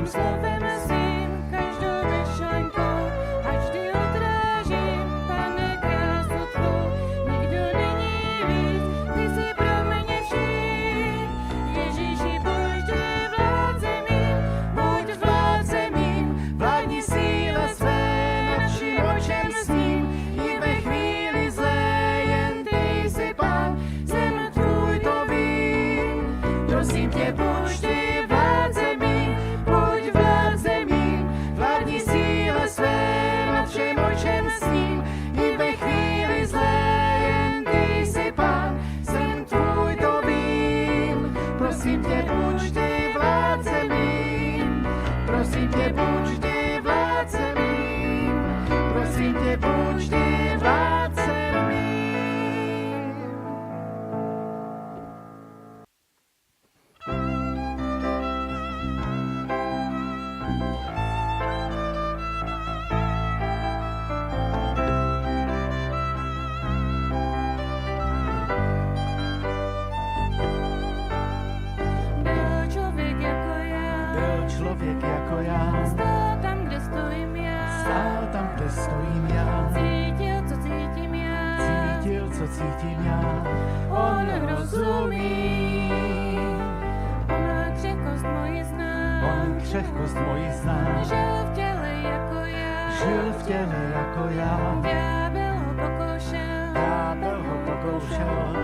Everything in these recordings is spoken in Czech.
slovem svým, každou myšlenkou, a vždy odrážím, Pane, krásu tvou. Nikdo není víc, ty jsi pro mě vším. Ježíši, buď vždy vládcem mým, buď vládcem mým, vládni síle své nad vším, o čem sním. I ve chvíli zlé, jen ty jsi Pán, jsem tvůj, to vím. Prosím tě, buď vždy vládcem mým, buď vládcem mým, vládni síle své nad všem, o čem sním. I ve chvíli zlé, jen ty jsi Pán, jsem tvůj, to vím. Prosím tě, buď vždy vládcem mým, prosím tě, buď vždy vládcem mým, prosím tě, buď vždy vládcem mým. Byl člověk jako já, Byl člověk jako já, stál tam, kde stojím já, stál tam, kde stojím já, cítil, co cítím já, cítil, co cítím já. on rozumí, on má křehkost moji zná, On křehkost moji zná, žil v těle jako já, žil v těle jako já. ďábel ho pokoušel, Ďábel ho pokoušel,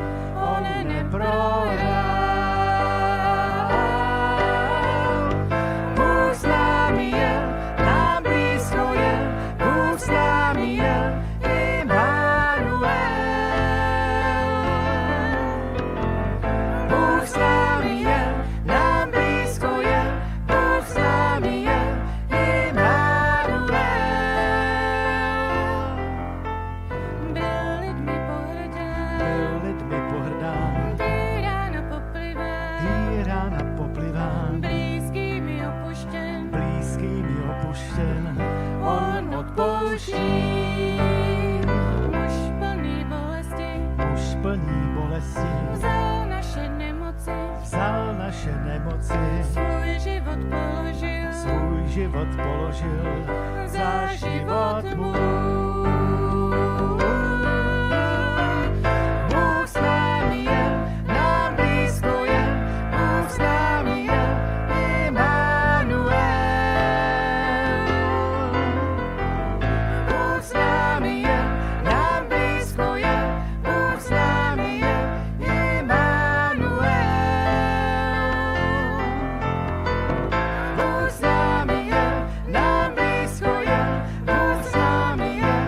on neprohrál. Bůh s námi je, nám blízko je, Bůh s námi je, Immanuel. Bůh s námi je, nám blízko je, Bůh s námi je, Immanuel. Byl lidmi pohrdán, Byl lidmi pohrdán, týrán a popliván, týrán a popliván, blízkými opuštěn, blízkými opuštěn. On odpouští, muž plný bolesti, muž plný bolesti, vzal naše nemoci, vzal naše nemoci, svůj život položil, svůj život položil za život můj. Bůh s námi je, nám blízko je, Bůh s námi je, Immanuel. Bůh s námi je, nám blízko je, Bůh s námi je, Immanuel. Bůh s námi je, nám blízko je, Bůh s námi je,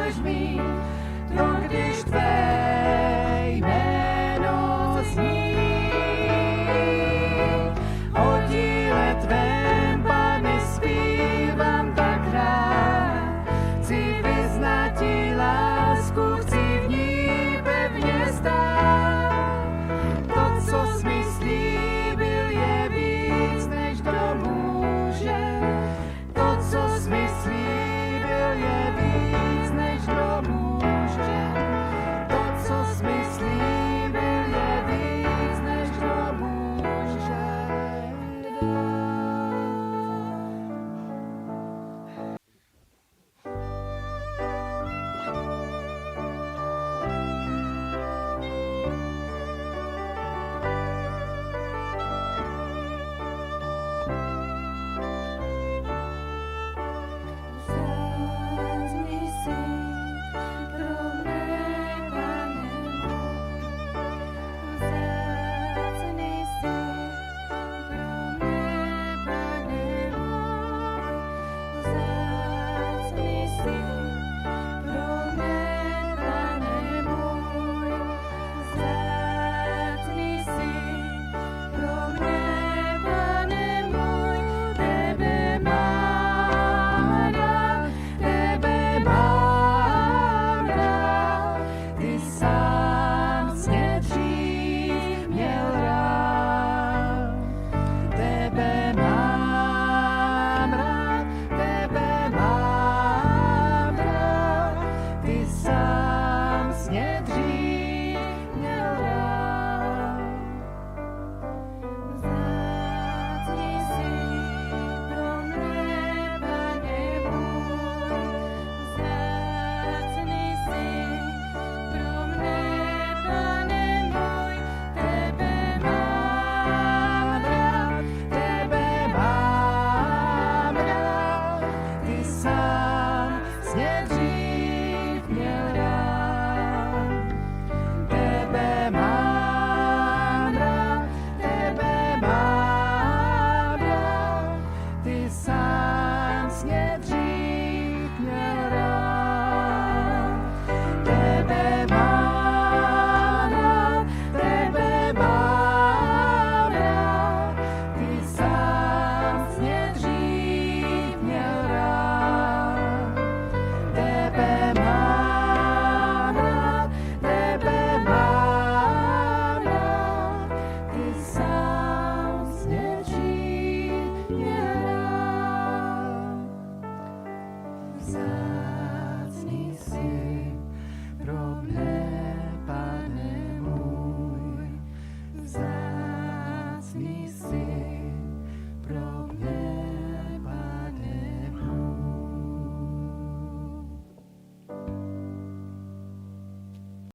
máš mít, to když tvé jméno zní. O díle tvém, Pane, zpívám tak rád, chci vyznat ti lásku, chci v ní pevně stát. To, co jsi mi slíbil, je víc, než kdo může. To, co jsi mi slíbil, je víc, než kdo může. To, co jsi mi slíbil, je víc, než kdo může dát. Vzácný jsi pro mne, Pane můj. Vzácný jsi pro mne, Pane můj. Vzácný jsi pro mne, Pane můj. Vzácný jsi pro mne, Pane můj. Tebe mám rád, tebe mám rád, ty sám mě dřív měl rád. Tebe mám rád, tebe mám rád, ty sám mě dřív měl rád. Vzácný jsi pro mne, Pane můj. Vzácný jsi pro mne, Pane můj. Tebe mám rád, Tebe mám rád, ty sám mě dřív měl rád. Tebe mám rád, tebe mám rád, ty sám mě dřív